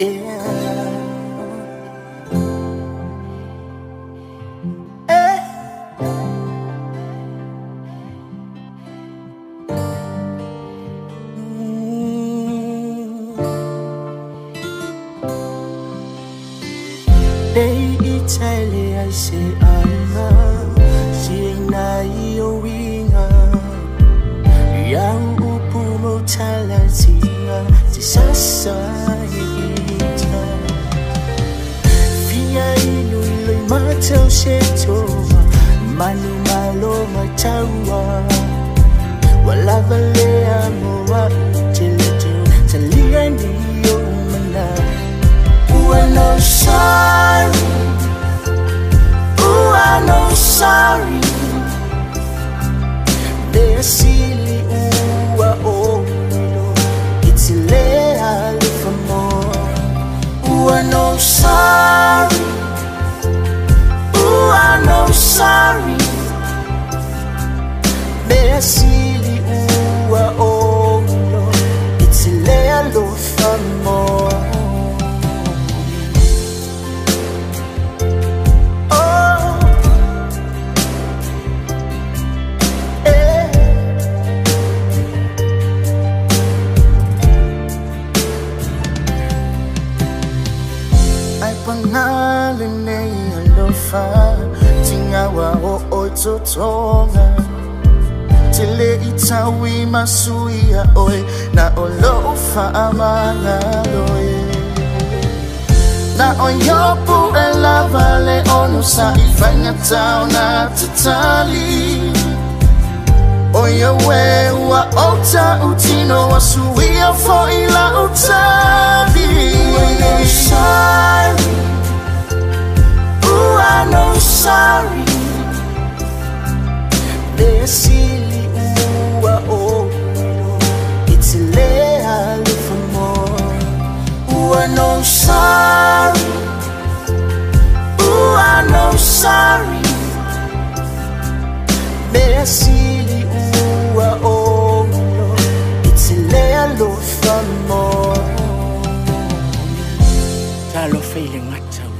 They Italy, I say Allah, she na iowinga. Yang upu mo talatinga, tisasayita. Via inuloy mataw sheto, manu malo matawa. Wala valea mo wa utilitu, talian diyo mana. I'm no sorry. Ooh, I'm no sorry. They're silly. Ooh, oh, it's illegal for more. Ooh, I'm no sorry. Ooh, I'm no sorry. They're silly. Ooh, oh, it's illegal for more. Pangalan ay alofa, tingawa o ototonga. Tile itawi masuya oy, na olofa amangaloy. Na oyopo elavale ono sa ifanya tao na tatali. Oya wewa ota utino wasuia fo ila utabi. I'm sorry. Ooh, I'm no sorry. They're silly. Ooh, oh, it's illegal for more. Ooh, I'm no sorry. Ooh, I'm no sorry. They're silly. Ooh, oh, it's illegal for more. Talo feeling matter.